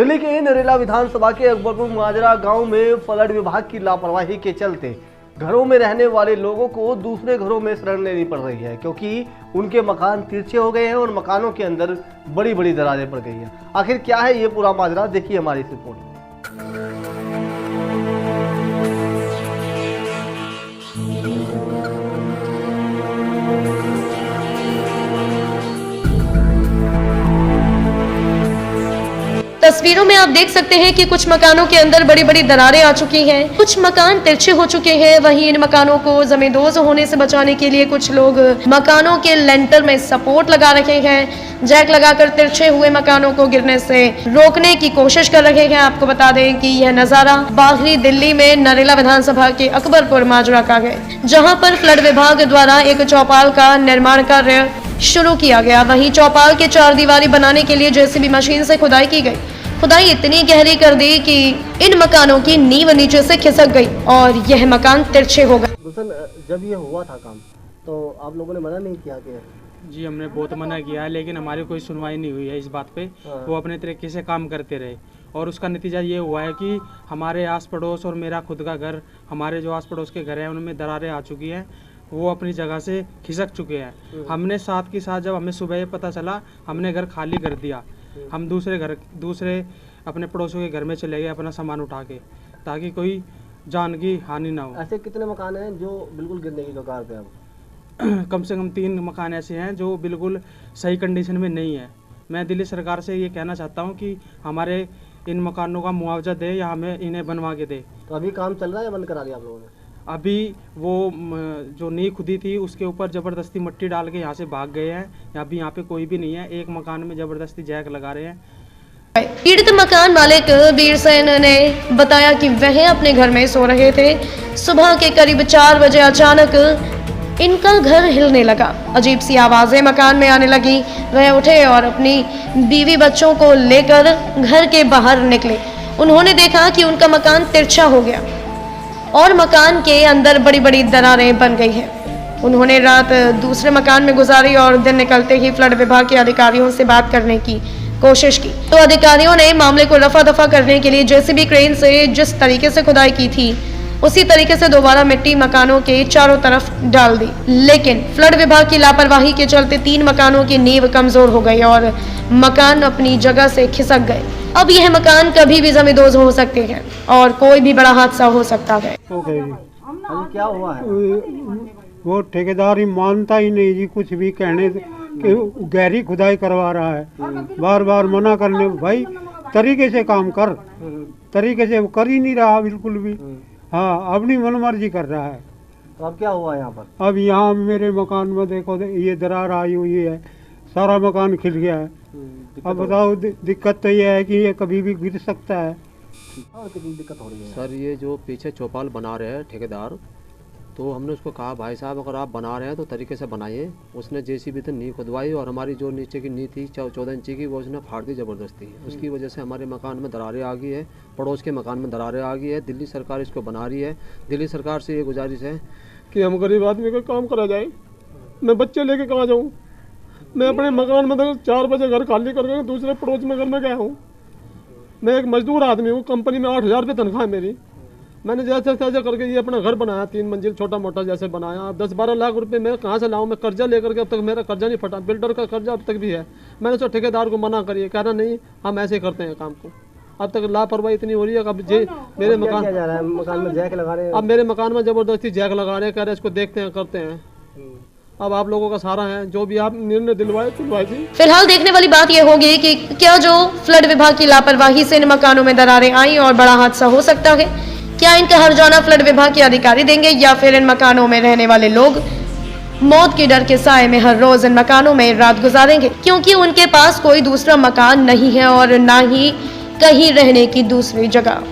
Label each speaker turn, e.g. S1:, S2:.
S1: दिल्ली के नरेला विधानसभा के अकबरपुर माजरा गांव में फ्लड विभाग की लापरवाही के चलते घरों में रहने वाले लोगों को दूसरे घरों में शरण लेनी पड़ रही है, क्योंकि उनके मकान तिरछे हो गए हैं और मकानों के अंदर बड़ी बड़ी दरारें पड़ गई हैं। आखिर क्या है ये पूरा माजरा, देखिए हमारी इस रिपोर्ट में।
S2: तस्वीरों में आप देख सकते हैं कि कुछ मकानों के अंदर बड़ी बड़ी दरारें आ चुकी हैं, कुछ मकान तिरछे हो चुके हैं। वहीं इन मकानों को जमींदोज होने से बचाने के लिए कुछ लोग मकानों के लेंटर में सपोर्ट लगा रखे हैं, जैक लगाकर तिरछे हुए मकानों को गिरने से रोकने की कोशिश कर रहे हैं। आपको बता दें कि यह नजारा बाहरी दिल्ली में नरेला विधानसभा के अकबरपुर माजरा का है, जहाँ पर फ्लड विभाग द्वारा एक चौपाल का निर्माण कार्य शुरू किया गया। वहीं चौपाल के चार दीवारी बनाने के लिए जेसीबी मशीन से खुदाई की गई। खुदाई इतनी गहरी कर दी कि इन मकानों की नींव नीचे से खिसक गई और यह मकान तिरछे हो गए।
S1: गुलशन, जब ये हुआ था काम तो आप लोगों ने मना नहीं किया कि?
S3: जी हमने बहुत मना किया है, लेकिन हमारी कोई सुनवाई नहीं हुई है इस बात पे। वो अपने तरीके से काम करते रहे और उसका नतीजा ये हुआ है कि हमारे आस पड़ोस और मेरा खुद का घर, हमारे जो आस पड़ोस के घर हैं उनमें दरारें आ चुकी हैं, वो अपनी जगह से खिसक चुके हैं। हमने साथ के साथ जब हमें सुबह पता चला, हमने घर खाली कर दिया। हम दूसरे अपने पड़ोसियों के घर में चले गए अपना सामान उठा के, ताकि कोई जान की हानि ना हो।
S1: ऐसे कितने मकान हैं जो बिल्कुल गिरने की कगार पे अब?
S3: कम से कम 3 मकान ऐसे हैं जो बिल्कुल सही कंडीशन में नहीं है। मैं दिल्ली सरकार से ये कहना चाहता हूँ कि हमारे इन मकानों का मुआवजा दे या हमें इन्हें बनवा के दे।
S1: तो अभी काम चल रहा है या बंद करा दिया आप लोगों ने?
S3: अभी वो जो नींव खुदी थी उसके ऊपर जबरदस्ती मिट्टी डाल के यहाँ से भाग गए हैं। अभी यहाँ पे कोई भी नहीं है। एक मकान में जबरदस्ती जैक लगा रहे हैं।
S2: पीड़ित मकान मालिक वीर सेन ने बताया कि वह अपने घर में सो रहे थे। सुबह के करीब 4 बजे अचानक इनका घर हिलने लगा। अजीब सी आवाजें मकान में आने लगी। वह उठे और अपनी बीवी बच्चों को लेकर घर के बाहर निकले। उन्होंने देखा कि उनका मकान तिरछा हो गया और मकान के अंदर बड़ी बड़ी दरारें बन गई हैं। उन्होंने रात दूसरे मकान में गुजारी और दिन निकलते ही फ्लड विभाग के अधिकारियों से बात करने की कोशिश की, तो अधिकारियों ने मामले को रफा दफा करने के लिए जेसीबी क्रेन से जिस तरीके से खुदाई की थी उसी तरीके से दोबारा मिट्टी मकानों के चारों तरफ डाल दी। लेकिन फ्लड विभाग की लापरवाही के चलते 3 मकानों की नींव कमजोर हो गई और मकान अपनी जगह से खिसक गए। अब यह मकान कभी भी जमींदोज हो सकते हैं और कोई भी बड़ा हादसा हो सकता है।
S1: अभी क्या हुआ है?
S4: वो ठेकेदार ही मानता ही नहीं जी, कुछ भी कहने कि गहरी खुदाई करवा रहा है। बार बार मना करने, भाई तरीके से काम कर, तरीके से वो कर ही नहीं रहा बिल्कुल भी। हाँ, अपनी मनमर्जी कर रहा है।
S1: तो अब क्या हुआ यहाँ पर?
S4: अब यहाँ मेरे मकान में देखो ये दरार आई हुई है, सारा मकान खिल गया है। अब बताओ, दिक्कत तो ये है कि ये कभी भी गिर सकता है।
S1: और कितनी दिक्कत हो रही है?
S5: सर, ये जो पीछे चौपाल बना रहे हैं ठेकेदार, तो हमने उसको कहा भाई साहब अगर आप बना रहे हैं तो तरीके से बनाइए। उसने जेसीबी से नींव खुदवाई और हमारी जो नीचे की नींव थी 14 इंची की, वो उसने फाड़ दी ज़बरदस्ती। उसकी वजह से हमारे मकान में दरारें आ गई है, पड़ोस के मकान में दरारें आ गई है। दिल्ली सरकार इसको बना रही है। दिल्ली सरकार से ये गुजारिश है
S6: कि हम गरीब आदमी का काम करा जाए। मैं बच्चे लेके कहाँ जाऊँ? मैं अपने मकान में 4 बजे घर खाली करके दूसरे पड़ोस में घर में गया हूँ। मैं एक मजदूर आदमी हूँ, कंपनी में 8,000 रुपये तनख्वाह है मेरी। मैंने जैसे तैसे करके ये अपना घर बनाया, 3 मंजिल छोटा मोटा जैसे बनाया। अब 10-12 लाख रुपए मैं कहाँ से लाऊं? मैं कर्जा लेकर के, अब तक मेरा कर्जा नहीं फटा, बिल्डर का कर्जा अब तक भी है। मैंने तो ठेकेदार को मना करिए, कह रहा नहीं हम ऐसे करते हैं काम को। अब तक लापरवाही इतनी हो रही है। अब मेरे मकान
S1: क्या जा रहा है? मकान में जैक लगा रहे हैं।
S6: अब मेरे मकान में जबरदस्ती जैक लगा रहे हैं, कह रहे इसको देखते हैं, करते हैं। अब आप लोगों का सहारा है, जो भी आप निर्णय दिलवाए जी।
S2: फिलहाल देखने वाली बात यह होगी कि क्या जो फ्लड विभाग की लापरवाही से इन मकानों में दरारें आई और बड़ा हादसा हो सकता है, क्या इनका हर्जाना फ्लड विभाग के अधिकारी देंगे या फिर इन मकानों में रहने वाले लोग मौत के डर के साए में हर रोज इन मकानों में रात गुजारेंगे, क्योंकि उनके पास कोई दूसरा मकान नहीं है और ना ही कहीं रहने की दूसरी जगह।